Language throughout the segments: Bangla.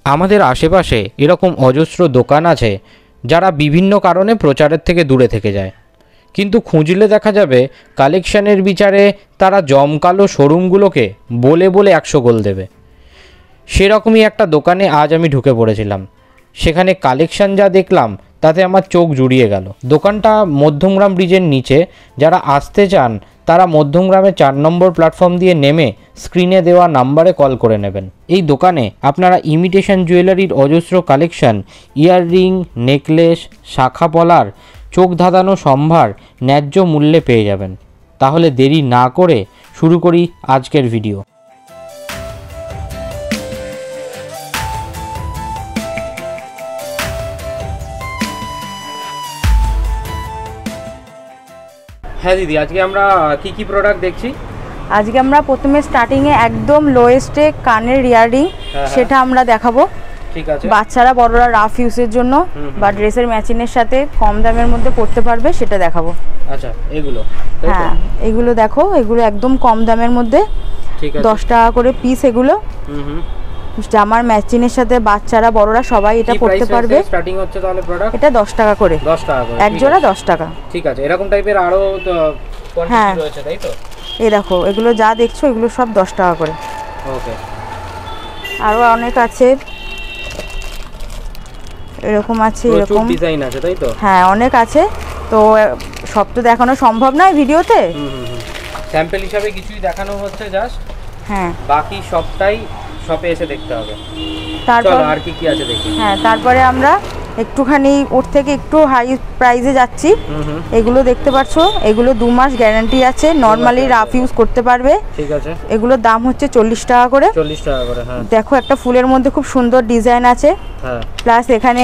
আমাদের আশেপাশে এরকম অজস্র দোকান আছে যারা বিভিন্ন কারণে প্রচারের থেকে দূরে থেকে যায়, কিন্তু খুঁজলে দেখা যাবে কালেকশানের বিচারে তারা জমকালো শোরুমগুলোকে বলে বলে 100 গোল দেবে। সেরকমই একটা দোকানে আজ আমি ঢুকে পড়েছিলাম। সেখানে কালেকশান যা দেখলাম তাতে আমার চোখ জুড়িয়ে গেল। দোকানটা মধ্যমগ্রাম ব্রিজের নিচে। যারা আসতে চান তারা মধ্যমগ্রামে 4 নম্বর প্ল্যাটফর্ম দিয়ে নেমে স্ক্রিনে দেওয়া নাম্বারে কল করে নেবেন। এই দোকানে আপনারা ইমিটেশন জুয়েলারির অজস্র কালেকশান, ইয়াররিং, নেকলেস, শাখা পলার, চোখ ধাঁধানো সম্ভার ন্যায্য মূল্যে পেয়ে যাবেন। তাহলে দেরি না করে শুরু করি আজকের ভিডিও। হ্যাঁ দিদি, আজকে আমরা কি প্রোডাক্ট দেখছি? আজকে আমরা প্রথমে স্টার্টিংয়ে একদম লোয়েস্টে কানের ইয়াররিং, সেটা আমরা দেখাবো। ঠিক আছে। বাচ্চারা বড়রা রাফ ইউজের জন্য বা ড্রেসের ম্যাচিংয়ের সাথে কম দামের মধ্যে পড়তে পারবে, সেটা দেখাবো। আচ্ছা, এগুলো? হ্যাঁ, এগুলো দেখো, এগুলো একদম কম দামের মধ্যে। ঠিক আছে। 10 টাকা করে পিস এগুলো। জামার ম্যাচিংয়ের সাথে বাচ্চারা বড়রা সবাই এটা পড়তে পারবে। স্টার্টিং হচ্ছে তাহলে প্রোডাক্ট এটা 10 টাকা করে। 10 টাকা করে এক জোড়া 10 টাকা। ঠিক আছে। এরকম টাইপের আরো কোয়ান্টিটি রয়েছে, তাই তো? এই দেখো, এগুলো যা দেখছো এগুলো সব 10 টাকা করে। ওকে। আরো অনেক আছে, এরকম আছে, এরকম ডিজাইন আছে, তাই তো? হ্যাঁ, অনেক আছে, তো সব তো দেখানো সম্ভব নয় ভিডিওতে। স্যাম্পল হিসাবে কিছুই দেখানো হচ্ছে জাস্ট। হ্যাঁ, বাকি সবটাই শপে এসে দেখতে হবে। তারপর আর কি আছে দেখি। হ্যাঁ, তারপরে আমরা একটুখানি ওর থেকে একটু হাই প্রাইসে যাচ্ছি। এগুলো দেখতে পাচ্ছো, এগুলো 2 মাস গ্যারান্টি আছে, নরমালি রাফ ইউজ করতে পারবে। ঠিক আছে। এগুলোর দাম হচ্ছে 40 টাকা করে। 40 টাকা করে। হ্যাঁ, দেখো একটা ফুলের মধ্যে খুব সুন্দর ডিজাইন আছে। হ্যাঁ, প্লাস এখানে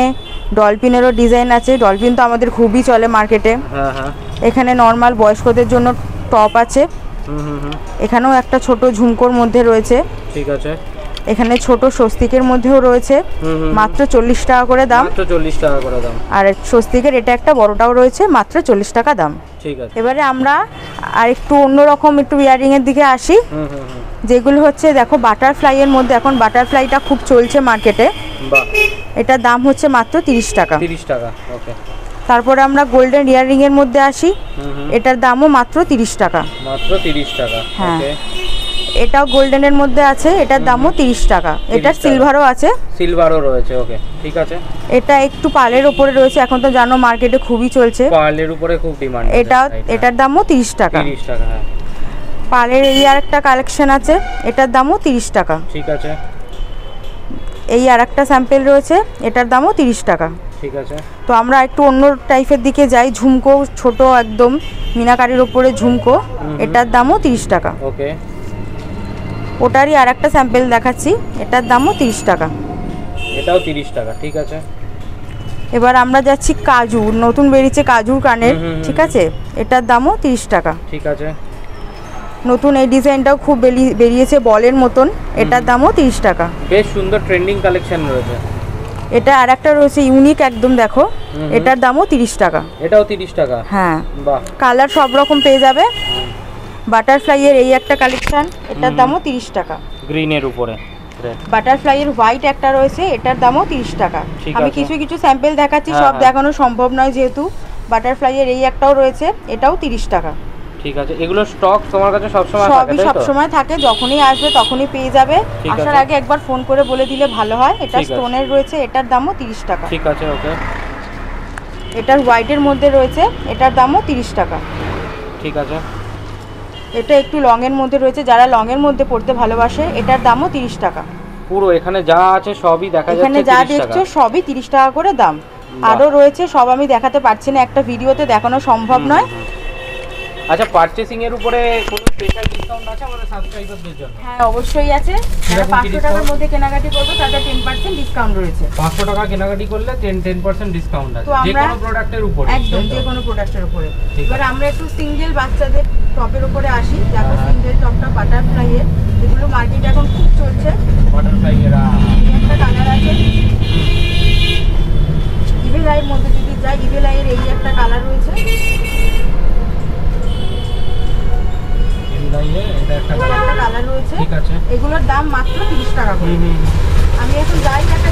ডলফিনেরও ডিজাইন আছে। ডলফিন তো আমাদের খুবই চলে মার্কেটে। হ্যাঁ হ্যাঁ। এখানে নরমাল বয়স্কদের জন্য টপ আছে। এখানেও একটা ছোট ঝুমকোর মধ্যে রয়েছে। ঠিক আছে। এখানে ছোট স্বস্তিকের মধ্যেও রয়েছে, মাত্র 40 টাকা করে দাম। মাত্র 40 টাকা করে দাম। আর স্বস্তিকের এটা একটা বড়টাও রয়েছে, মাত্র 40 টাকা দাম। ঠিক আছে। এবারে আমরা আর একটু অন্যরকম একটু ইয়াররিং এর দিকে আসি, যেগুলো হচ্ছে দেখো বাটারফ্লাই এর মধ্যে। এখন বাটারফ্লাইটা খুব চলছে মার্কেটে। বাহ। এটার দাম হচ্ছে মাত্র 30 টাকা। 30 টাকা। ওকে। তারপরে আমরা গোল্ডেন ইয়াররিং এর মধ্যে আসি। এটার দামও মাত্র 30 টাকা। মাত্র 30 টাকা। ওকে। এটাও গোল্ডেনের মধ্যে আছে, এটার দামও 30 টাকা। এটা সিলভারও আছে। সিলভারও রয়েছে। ওকে, ঠিক আছে। এটা একটু পালের উপরে রয়েছে, এখন তো জানো মার্কেটে খুবই চলছে, পালের উপরে খুব ডিমান্ড। এটার দামও 30 টাকা। 30 টাকা। হ্যাঁ। পালের এই আরেকটা কালেকশন আছে, এটার দামও 30 টাকা। ঠিক আছে। এই আরেকটা স্যাম্পল রয়েছে, এটার দামও 30 টাকা। ঠিক আছে। তো আমরা একটু অন্য টাইপের দিকে যাই। ঝুমকো, ছোট একদম মিনাকারির উপরে ঝুমকো, এটার দামও 30 টাকা। ওকে। ওটারই আরেকটা স্যাম্পল দেখাচ্ছি, এটার দামও 30 টাকা। এটাও 30 টাকা। ঠিক আছে। এবার আমরা যাচ্ছি কাজু, নতুন বেরিয়েছে কাজুর কানের। ঠিক আছে, এটার দামও 30 টাকা। ঠিক আছে। নতুন এই ডিজাইনটাও খুব বেরিয়েছে বলের মতন, এটার দামও 30 টাকা। বেশ সুন্দর ট্রেন্ডিং কালেকশন রয়েছে। এটা আরেকটা রয়েছে ইউনিক একদম, দেখো, এটার দামও 30 টাকা। এটাও 30 টাকা। হ্যাঁ। বাহ। কালার সব রকম পেয়ে যাবে। বাটারফ্লাই এর এই একটা কালেকশন, এটার দামও 30 টাকা। গ্রিনের উপরে। বাটারফ্লাই এর হোয়াইট একটা রয়েছে, এটার দামও 30 টাকা। আমি কিছু কিছু স্যাম্পল দেখাচ্ছি, সব দেখানো সম্ভব নয় যেহেতু। বাটারফ্লাই এর এই একটাও রয়েছে, এটাও 30 টাকা। ঠিক আছে। এগুলো স্টক তোমার কাছে সব সময় থাকে? সবই সব সময় থাকে, যখনই আসবে তখনই পেয়ে যাবে। আসার আগে একবার ফোন করে বলে দিলে ভালো হয়। এটা স্টোনের রয়েছে, এটার দামও 30 টাকা। ঠিক আছে। ওকে। এটার হোয়াইটের মধ্যে রয়েছে, এটার দামও 30 টাকা। ঠিক আছে। এটা একটু লং এর মধ্যে রয়েছে, যারা লং এর মধ্যে পড়তে ভালোবাসে, এটার দামও 30 টাকা। পুরো এখানে যা আছে সবই দেখা যাচ্ছে। এখানে যা দেখছো সবই 30 টাকা করে দাম। আরো রয়েছে, সব আমি দেখাতে পারছি না, একটা ভিডিওতে দেখানো সম্ভব নয়। আচ্ছা, পারচেজিং এর উপরে কোনো স্পেশাল ডিসকাউন্ট আছে আমাদের সাবস্ক্রাইবারদের জন্য? হ্যাঁ, অবশ্যই আছে। যারা 500 টাকার মধ্যে কেনাকাটি করবে তাদের 10% ডিসকাউন্ট রয়েছে। 500 টাকা কেনাকাটি করলে 10% ডিসকাউন্ট আছে যে কোনো প্রোডাক্টের উপরে। একদম যে কোনো প্রোডাক্টের উপরে। এবার আমরা একটু সিঙ্গেল বাচ্চাদের টপের উপরে আসি। দেখো, সিঙ্গেল টপটা বাটারফ্লাই এর, এগুলো মার্কেটে এখন খুব চলছে। বাটারফ্লাই এর একটা কালার আছে, ইভেল আইয়ের মধ্যে যদি যাই, ইভেল আইয়ের এই একটা কালার রয়েছে। এটা একটা কালার রয়েছে। ঠিক আছে। এগুলোর দাম মাত্র 30 টাকা করে। আমি এখন যাই একটা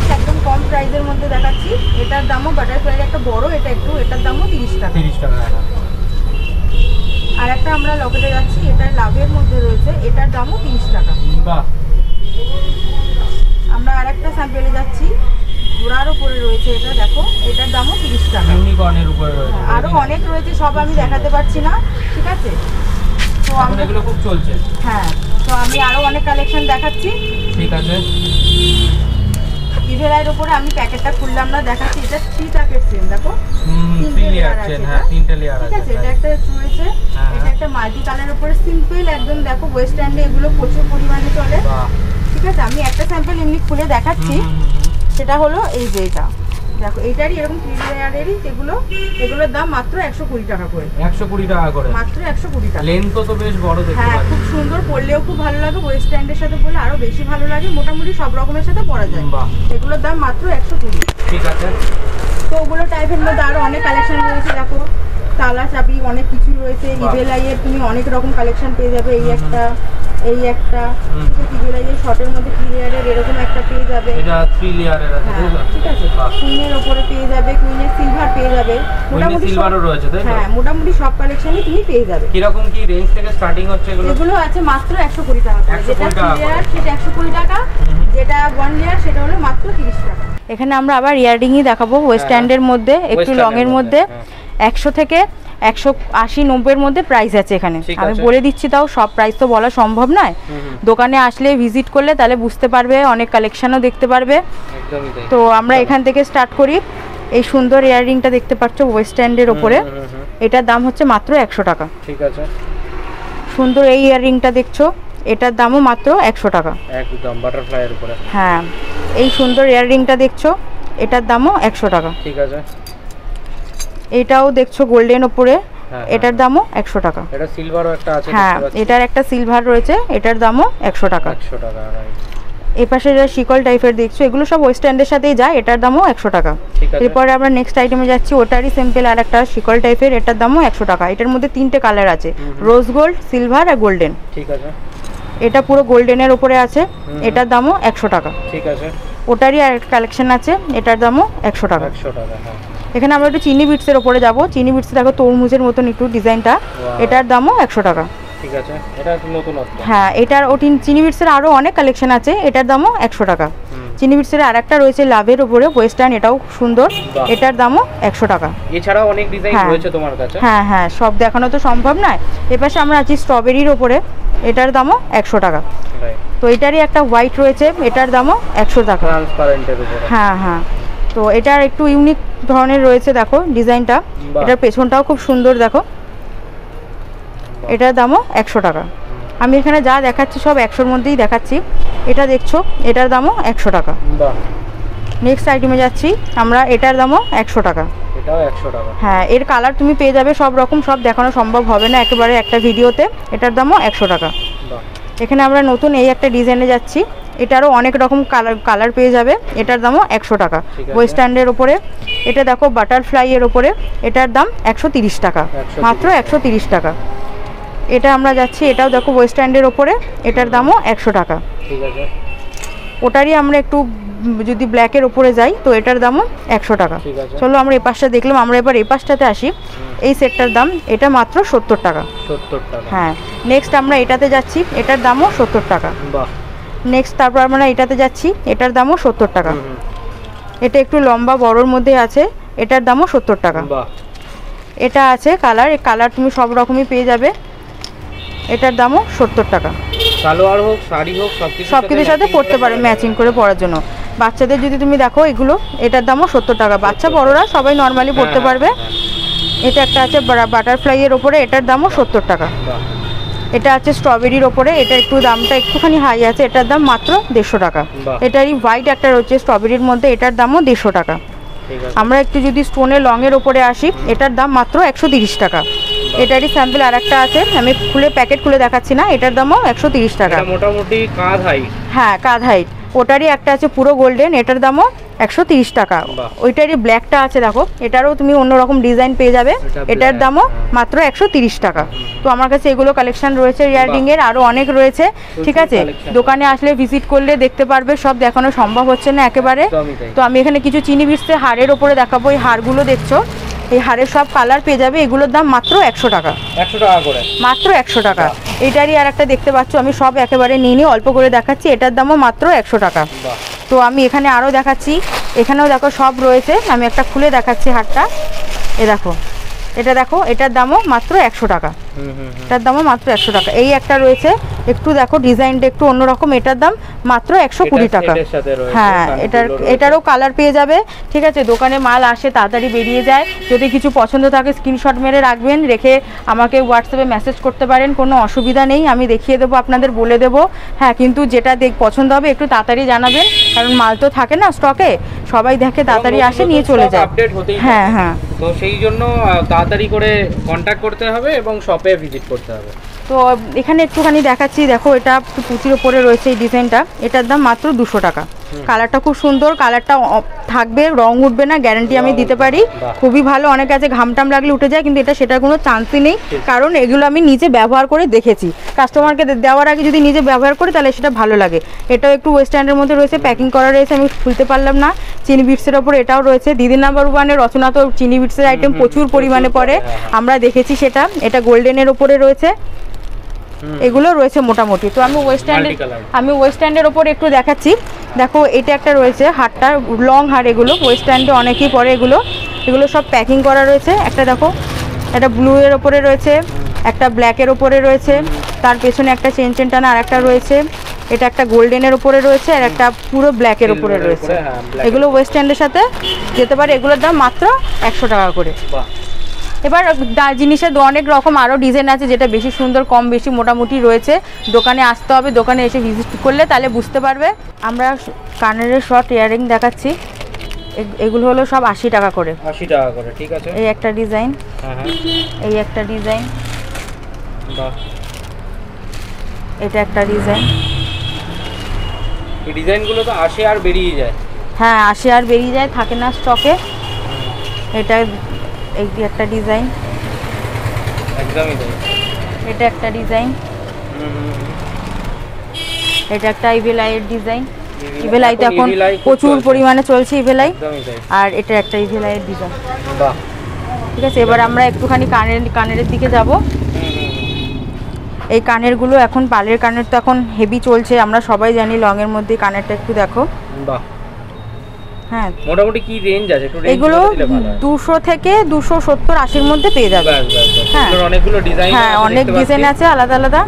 প্রাইসের মধ্যে দেখাচ্ছি। এটার দামও বাটারফ্লাই একটা বড়, এটার দামও 30 টাকা। 30 টাকা। আর একটা আমরা লকেটে যাচ্ছি, এটার লাভের মধ্যে রয়েছে, এটার দামও 30 টাকা। বাহ। আমরা আরেকটা স্যাম্পেলে যাচ্ছি, ঘোড়ার উপরে রয়েছে, এটা দেখো, এটার দামও 30 টাকা। ইউনিকর্নের উপরে রয়েছে। আরো অনেক রয়েছে, সব আমি দেখাতে পারছি না, ঠিক আছে? তো আমরা এগুলো খুব চলছে। হ্যাঁ, তো আমি আরো অনেক কালেকশন দেখাচ্ছি, ঠিক আছে। ইভেলাইয়ের উপরে আমি প্যাকেটটা খুললাম না, দেখাচ্ছি। এটা 3 টাকের চেন, দেখো, 3 লেয়ার চেন। হ্যাঁ, 3টে লেয়ার আছে, ঠিক আছে? এটা একটা রয়েছে, এটা একটা মাল্টি কালার উপরে সিম্পল একদম, দেখো ওয়েস্ট এন্ডে এগুলো প্রচুর পরিমাণে চলে। ঠিক আছে, আমি একটা স্যাম্পল এমনি খুলে দেখাচ্ছি। সেটা হলো এই যে এটা দেখো, এইটারই এরকম 3 লেয়ারেরই এগুলোর দাম মাত্র 120 টাকা করে। 120 টাকা করে, মাত্র 120 টাকা। লেন্থ তো বেশ বড় দেখতে পাচ্ছি। হ্যাঁ, খুব সুন্দর, পরলেও খুব ভালো লাগে, ওয়েস্ট এন্ডের সাথে পরলে আরো বেশি ভালো লাগে, মোটামুটি সব রকমের সাথে পরা যায়। এগুলোর দাম মাত্র 120। ঠিক আছে। তো ওগুলো টাইপের মধ্যে আরো অনেক কালেকশন রয়েছে, দেখো তালা চাবি অনেক কিছু রয়েছে। ইভেলাইয়ের তুমি অনেক রকম কালেকশন পেয়ে যাবে, এই একটা ইভেলাইয়ের শর্টের মধ্যে 3 লেয়ারের এরকম একটা পেয়ে যাবে, এটা 3 লেয়ারের আছে, ঠিক আছে? কুইনের উপরে পেয়ে যাবে, কুইনের সিলভার পেয়ে যাবে, মোটামুটি সিলভারও রয়েছে, তাই তো? হ্যাঁ, মোটামুটি সব কালেকশনই তুমি পেয়ে যাবে। কি রকম কি রেঞ্জ থেকে স্টার্টিং হচ্ছে এগুলো? এগুলো আছে মাত্র 120 টাকা। যেটা 3 লেয়ার সেটা 120 টাকা, যেটা 1 লেয়ার সেটা হলো মাত্র 30 টাকা। এখানে আমরা আবার ইয়াররিংই দেখাবো, ওয়েস্ট এন্ডের মধ্যে, একটু লং এর মধ্যে। 100 থেকে 180-90 মধ্যে প্রাইস আছে এখানে। আমি বলে দিচ্ছি, তাও সব প্রাইস তো বলা সম্ভব নয়। দোকানে আসলে ভিজিট করলে তাহলে বুঝতে পারবে, অনেক কালেকশনও দেখতে পারবে। তো আমরা এখান থেকে স্টার্ট করি। এই সুন্দর ইয়াররিংটা দেখতে পাচ্ছ ওয়েস্ট এন্ডের উপরে, এটার দাম হচ্ছে মাত্র 100 টাকা। ঠিক আছে। সুন্দর এই ইয়াররিংটা দেখছো, এটার দামও মাত্র 100 টাকা, একদম বাটারফ্লাইয়ের উপরে। হ্যাঁ, এই সুন্দর ইয়াররিংটা দেখছো, এটার দামও 100 টাকা। ঠিক আছে। এটাও দেখছো গোল্ডেন উপরে, এটার দামও 100 টাকা। এটা সিলভারও একটা আছে, হ্যাঁ, এটার একটা সিলভার রয়েছে, এটার দামও 100 টাকা। 100 টাকা। এই পাশে যা শিকল টাইপের দেখছো, এগুলো সব ওয়েস্ট এন্ডের সাথেই যায়, এটার দামও 100 টাকা। এরপরে আমরা নেক্সট আইটেমে যাচ্ছি, ওটারই সিম্পল আর একটা শিকল টাইপের, এটার দামও 100 টাকা। এটার মধ্যে 3টে কালার আছে, রোজ গোল্ড, সিলভার আর গোল্ডেন। ঠিক আছে। এটা পুরো গোল্ডেনের উপরে আছে, এটার দামও 100 টাকা। ঠিক আছে। ওটারই আর একটা কালেকশন আছে, এটার দামও 100 টাকা। 100 টাকা, হ্যাঁ। এখানে আমরা একটু চিনি বিটসের উপরে যাব। চিনি বিটস দেখো তরমুজের মতন একটু ডিজাইনটা, এটার দামও 100 টাকা। ঠিক আছে, এটা নতুনত্ব। হ্যাঁ, এটার চিনি বিটসের আরো অনেক কালেকশন আছে, এটার দামও 100 টাকা। চিনি বিটসের আরেকটা রয়েছে লাভের উপরে ওয়েস্টার্ন, এটাও সুন্দর, এটার দামও 100 টাকা। এছাড়াও অনেক ডিজাইন রয়েছে তোমার কাছে। হ্যাঁ হ্যাঁ, সব দেখানো তো সম্ভব নয়। এপাশে আমরা আছি স্ট্রবেরির উপরে, এটার দামও 100 টাকা। তো এটারই একটা হোয়াইট রয়েছে, এটার দামও 100 টাকা, ট্রান্সপারেন্টের উপরে। হ্যাঁ হ্যাঁ। তো এটার একটু ইউনিক ধরনের রয়েছে, দেখো ডিজাইনটা, এটার পেছনটাও খুব সুন্দর, দেখো, এটার দামও 100 টাকা। আমি এখানে যা দেখাচ্ছি সব 100-র মধ্যেই দেখাচ্ছি। এটা দেখছো, এটার দামও 100 টাকা। নেক্সট আইটেমে যাচ্ছি আমরা, এটার দামও 100 টাকা। এটাও 100 টাকা। হ্যাঁ, এর কালার তুমি পেয়ে যাবে সব রকম, সব দেখানো সম্ভব হবে না একেবারে একটা ভিডিওতে। এটার দামও 100 টাকা। এখানে আমরা নতুন এই একটা ডিজাইনে যাচ্ছি, এটারও অনেক রকম কালার পেয়ে যাবে, এটার দামও 100 টাকা। ওয়েস্টার্নের ওপরে, এটা দেখো বাটারফ্লাই এর ওপরে, এটার দাম 130 টাকা, মাত্র 130 টাকা। এটা আমরা যাচ্ছি, এটাও দেখো ওয়েস্টার্নের ওপরে, এটার দামও 100 টাকা। ঠিক আছে। ওটারই আমরা একটু যদি ব্ল্যাকের ওপরে যাই, তো এটার দামও 100 টাকা। চলো আমরা এই পাশটা দেখলাম, আমরা এবার এই পাশটাতে আসি। এই সেটটার দাম এটা মাত্র 70 টাকা। 70 টাকা, হ্যাঁ। নেক্সট আমরা এটাতে যাচ্ছি, এটার দামও 70 টাকা। বাহ। নেক্সট তারপর আমরা এটাতে যাচ্ছি, এটার দামও 70 টাকা। এটা একটু লম্বা বড়র মধ্যে আছে, এটার দামও 70 টাকা। বাহ। এটা আছে কালার, এই কালার তুমি সব রকমই পেয়ে যাবে, এটার দামও 70 টাকা। সালোয়ার হোক, শাড়ি হোক, সবকিছুর সাথে পরতে পারে, ম্যাচিং করে পরার জন্য। বাচ্চাদের যদি তুমি দেখো এগুলো, এটার দামও 70 টাকা। বাচ্চা বড়রা সবাই নর্মালি পরতে পারবে। এটা একটা আছে বাটারফ্লাই এর ওপরে, এটার দামও 70 টাকা। এটা আছে স্ট্রবেরির ওপরে, এটা একটু দামটা একটুখানি হাই আছে, এটার দাম মাত্র 150 টাকা। এটারই হোয়াইট একটা রয়েছে স্ট্রবেরির মধ্যে, এটার দামও 150 টাকা। আমরা একটু যদি স্টোনের লং এর ওপরে আসি, এটার দাম মাত্র 130 টাকা। এটারই স্যাম্পল আর একটা আছে, আমি খুলে প্যাকেট খুলে দেখাচ্ছি না, এটার দামও 130 টাকা। মোটামুটি কাঁধ হাইট। হ্যাঁ, কাঁধ হাইট। ওটারই একটা আছে পুরো গোল্ডেন, এটার দামও 130 টাকা। ওইটারই ব্ল্যাকটা আছে দেখো, এটারও তুমি অন্যরকম ডিজাইন পেয়ে যাবে, এটার দামও মাত্র 130 টাকা। তো আমার কাছে এগুলো কালেকশন রয়েছে ইয়াররিং এর, আরও অনেক রয়েছে, ঠিক আছে। দোকানে আসলে ভিজিট করলে দেখতে পারবে, সব দেখানো সম্ভব হচ্ছে না একেবারে। তো আমি এখানে কিছু চিনি বিটসের হারের ওপরে দেখাবো। এই হারগুলো দেখছো, এই হারের সব কালার পেয়ে যাবে, এগুলোর দাম মাত্র 100 টাকা। 100 টাকা করে, মাত্র 100 টাকা। এটারই আর একটা দেখতে পাচ্ছ, আমি সব একেবারে নিয়ে নিয়ে অল্প করে দেখাচ্ছি, এটার দামও মাত্র 100 টাকা। তো আমি এখানে আরও দেখাচ্ছি, এখানেও দেখো সব রয়েছে, আমি একটা খুলে দেখাচ্ছি হারটা। এ দেখো, এটা দেখো, এটার দামও মাত্র 100 টাকা। এটার দামও মাত্র 100 টাকা। এই একটা রয়েছে, একটু দেখো ডিজাইনটা একটু অন্যরকম, এটার দাম মাত্র 120 টাকা। হ্যাঁ, এটারও কালার পেয়ে যাবে, ঠিক আছে। দোকানে মাল আসে তাড়াতাড়ি বেরিয়ে যায়, যদি কিছু পছন্দ থাকে স্ক্রিনশট মেরে রাখবেন, রেখে আমাকে হোয়াটসঅ্যাপে মেসেজ করতে পারেন, কোনো অসুবিধা নেই, আমি দেখিয়ে দেবো, আপনাদের বলে দেবো। হ্যাঁ, কিন্তু যেটা পছন্দ হবে একটু তাড়াতাড়ি জানাবেন, কারণ মাল তো থাকে না স্টকে, সবাই দেখে তাড়াতাড়ি আসে নিয়ে চলে যায়। হ্যাঁ হ্যাঁ, তো সেই জন্য তাড়াতাড়ি করে কন্ট্যাক্ট করতে হবে এবং শপে ভিজিট করতে হবে। তো এখানে একটুখানি দেখাচ্ছি, দেখো এটা পুঁতির ওপরে রয়েছে এই ডিজাইনটা, এটার দাম মাত্র 200 টাকা। কালারটা খুব সুন্দর, কালারটা থাকবে, রং উঠবে না, গ্যারান্টি আমি দিতে পারি। খুবই ভালো, অনেক আছে ঘামটাম লাগলে উঠে যায়, কিন্তু এটা সেটার কোনো চান্সই নেই, কারণ এগুলো আমি নিজে ব্যবহার করে দেখেছি। কাস্টমারকে দেওয়ার আগে যদি নিজে ব্যবহার করি তাহলে সেটা ভালো লাগে। এটাও একটু ওয়েস্টার্নের মধ্যে রয়েছে, প্যাকিং করা রয়েছে, আমি খুলতে পারলাম না। চিনি বিটসের ওপর এটাও রয়েছে, দিদি নাম্বার ওয়ানে রচনা তো চিনি বিটসের আইটেম প্রচুর পরিমাণে পড়ে, আমরা দেখেছি সেটা। এটা গোল্ডেনের ওপরে রয়েছে, এগুলো রয়েছে মোটামুটি। তো আমি ওয়েস্টার্নের ওপর একটু দেখাচ্ছি, দেখো এটা একটা রয়েছে, হারটা লং হার, এগুলো ওয়েস্টার্নে অনেকেই পরে, এগুলো সব প্যাকিং করা রয়েছে। একটা দেখো, একটা ব্লু এর ওপরে রয়েছে, একটা ব্ল্যাকের ওপরে রয়েছে, তার পেছনে একটা চেন টানা আর একটা রয়েছে, এটা একটা গোল্ডেনের ওপরে রয়েছে, আর একটা পুরো ব্ল্যাকের ওপরে রয়েছে। এগুলো ওয়েস্টার্নের সাথে যেতে পারে, এগুলোর দাম মাত্র 100 টাকা করে। এবার জিনিসের অনেক রকম আরও ডিজাইন আছে, যেটা বেশি সুন্দর কম বেশি মোটামুটি রয়েছে। দোকানে আসতে হবে, দোকানে এসে ভিজিট করলে তাহলে বুঝতে পারবে। আমরা কানের শর্ট ইয়াররিং দেখাচ্ছি, এগুলো হলো সব 80 টাকা করে। 80 টাকা করে, ঠিক আছে। এই একটা ডিজাইন, এই একটা ডিজাইন, এটা একটা ডিজাইন। এই ডিজাইনগুলো তো আসে আর বেরিয়ে যায়। হ্যাঁ, আসে আর বেরিয়ে যায়, থাকে না স্টকে। এটা এই একটা ডিজাইন, একদমই তাই। এটা একটা ডিজাইন, এটা একটা ইভেলাইয়ের ডিজাইন। ইভেলাই তো এখন প্রচুর পরিমাণে চলছে ইভেলাই, আর এটা একটা ইভেলাইয়ের ডিজাইন। বাহ, ঠিক আছে। এবার আমরা একটুখানি কানের দিকে যাব। এই কানেরগুলো এখন পালের কানের তো এখন হেভি চলছে, আমরা সবাই জানি। লংয়ের মধ্যে কানেরটা একটু দেখো। বাহ, হ্যাঁ, মোটামুটি কি রেঞ্জ আছে? এগুলো 200 থেকে 270 80-র মধ্যে পেয়ে যাবে। হ্যাঁ, অনেকগুলো ডিজাইন, হ্যাঁ অনেক ডিজাইন আছে আলাদা আলাদা।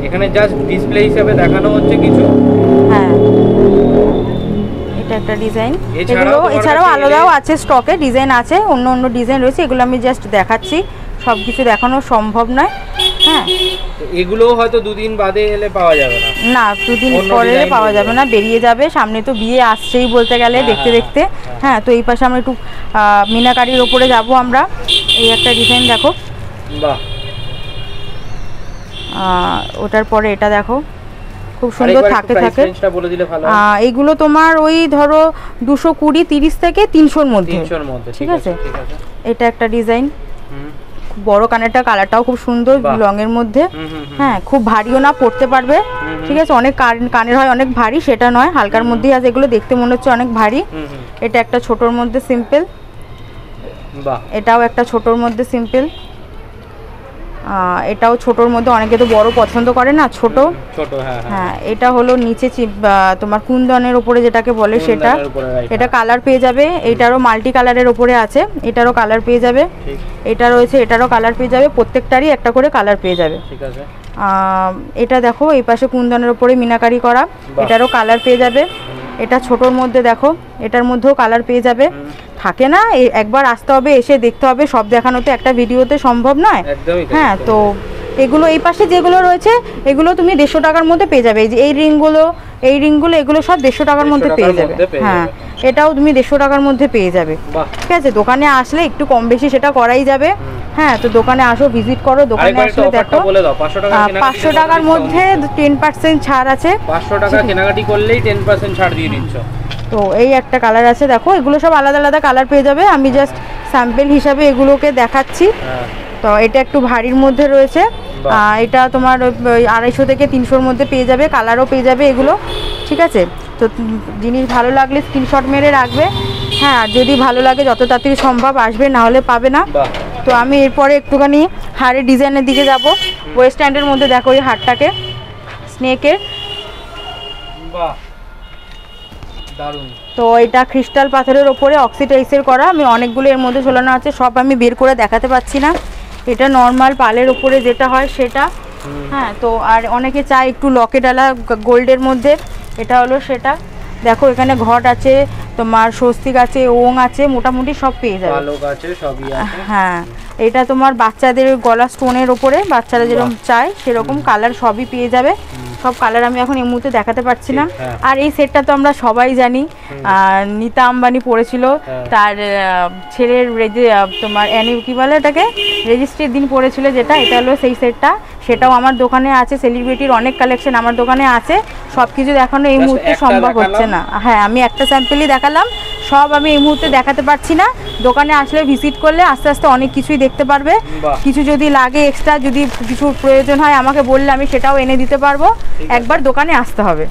এখানে জাস্ট ডিসপ্লে হিসেবে দেখানো হচ্ছে কিছু। হ্যাঁ, এটা একটা ডিজাইন। এছাড়াও আলাদাও আছে স্টকে, ডিজাইন আছে, অন্য ডিজাইন রয়েছে, এগুলো আমি জাস্ট দেখাচ্ছি, সব কিছু দেখানো সম্ভব নয়। হ্যাঁ, এগুলো হয়তো দুদিন বাদে এলে পাওয়া যাবে না। না, দুদিন পরে পাওয়া যাবে না, বেরিয়ে যাবে। সামনে তো বিয়ে আসছেই বলতে গেলে, দেখতে দেখতে। হ্যাঁ, তো এই পাশে আমরা একটু মিনাকারির ওপরে যাব আমরা। এই একটা ডিজাইন দেখো, বাহ। ওটার পরে এটা দেখো, খুব সুন্দর থাকে। এইগুলো তোমার ওই ধরো 220, 30 থেকে 300-র মধ্যে, ঠিক আছে। এটা একটা ডিজাইন, বড় কানেরটা, কালারটাও খুব সুন্দর, লংয়ের মধ্যে। হ্যাঁ, খুব ভারীও না, পড়তে পারবে, ঠিক আছে। অনেক কানের হয় অনেক ভারী, সেটা নয়, হালকার মধ্যেই আছে। এগুলো দেখতে মনে হচ্ছে অনেক ভারী। এটা একটা ছোটোর মধ্যে সিম্পল, এটাও একটা ছোটোর মধ্যে সিম্পল, এটাও ছোটোর মধ্যে। অনেকে তো বড় পছন্দ করে না, ছোট। হ্যাঁ, এটা হলো নিচে তোমার কুন্দনের ওপরে যেটাকে বলে সেটা। এটা কালার পেয়ে যাবে, এটারও মাল্টি কালারের ওপরে আছে, এটারও কালার পেয়ে যাবে। এটা রয়েছে, এটারও কালার পেয়ে যাবে, প্রত্যেকটারই একটা করে কালার পেয়ে যাবে। এটা দেখো, এই পাশে কুন্দনের ওপরে মিনাকারি করা, এটারও কালার পেয়ে যাবে। এটা ছোটোর মধ্যে দেখো, এটার মধ্যেও কালার পেয়ে যাবে। থাকে না, একবার আসতে হবে, এসে দেখতে হবে, সব দেখানো তো একটা ভিডিওতে সম্ভব নয়। হ্যাঁ, তো এগুলো এই পাশে যেগুলো রয়েছে এগুলো তুমি 150 টাকার মধ্যে পেয়ে যাবে। এই রিংগুলো এগুলো সব 150 টাকার মধ্যে পেয়ে যাবে। হ্যাঁ, এটাও তুমি 150 টাকার মধ্যে পেয়ে যাবে, ঠিক আছে। দোকানে আসলে একটু কম বেশি সেটা করাই যাবে। হ্যাঁ, তো দোকানে আসো, ভিজিট করো, দোকানে আসলে দেখো। 500 টাকার মধ্যে 10% ছাড় আছে। 500 টাকা কেনাকাটি করলেই 10% ছাড় দিয়ে দিচ্ছ। তো তো এই একটা কালার আছে, দেখো এগুলো সব আলাদা আলাদা কালার পেয়ে যাবে, আমি জাস্ট স্যাম্পল হিসাবে এগুলোকে দেখাচ্ছি। তো এটা একটু ভারীর মধ্যে রয়েছে, এটা তোমার 250 থেকে 300-র মধ্যে পেয়ে যাবে, কালারও পেয়ে যাবে এগুলো, ঠিক আছে। তো জিনিস ভালো লাগলে স্ক্রিনশট মেরে রাখবে, হ্যাঁ, আর যদি ভালো লাগে যত তাড়াতাড়ি সম্ভব আসবে, না হলে পাবে না। তো আমি এরপরে একটুখানি হাড়ের ডিজাইনের দিকে যাব। ওয়েস্টার্নের মধ্যে দেখো এই হারটাকে স্নেকের, তো এটা ক্রিস্টাল পাথরের ওপরে অক্সিডাইজের করা, আমি অনেকগুলো এর মধ্যে ঝোলানো আছে, সব আমি বের করে দেখাতে পাচ্ছি না। এটা নর্মাল পালের ওপরে যেটা হয় সেটা, হ্যাঁ। তো আর অনেকে চায় একটু লকেটালা গোল্ডের মধ্যে, এটা হলো সেটা। দেখো এখানে ঘট আছে, তোমার স্বস্তিক আছে, ওং আছে, মোটামুটি সব পেয়ে যাবে, হ্যাঁ। এটা তোমার বাচ্চাদের গলা স্টোনের ওপরে, বাচ্চারা যেরকম চায় সেরকম কালার সবই পেয়ে যাবে, সব কালার আমি এখন এই মুহূর্তে দেখাতে পারছি না। আর এই সেটটা তো আমরা সবাই জানি, নীতা আম্বানি পড়েছিল, তার ছেলের তোমার কি বলে ওটাকে, রেজিস্ট্রির দিন পড়েছিল যেটা, এটা হলো সেই সেটটা, সেটাও আমার দোকানে আছে। সেলিব্রিটির অনেক কালেকশন আমার দোকানে আছে, সব কিছু দেখানো এই মুহূর্তে সম্ভব হচ্ছে না, হ্যাঁ। আমি একটা স্যাম্পলই দেখালাম, সব আমি এই মুহূর্তে দেখাতে পারছি না। দোকানে আসলে ভিজিট করলে আস্তে আস্তে অনেক কিছুই দেখতে পারবে। কিছু যদি লাগে এক্সট্রা, যদি কিছু প্রয়োজন হয় আমাকে বললে আমি সেটাও এনে দিতে পারবো, একবার দোকানে আসতে হবে।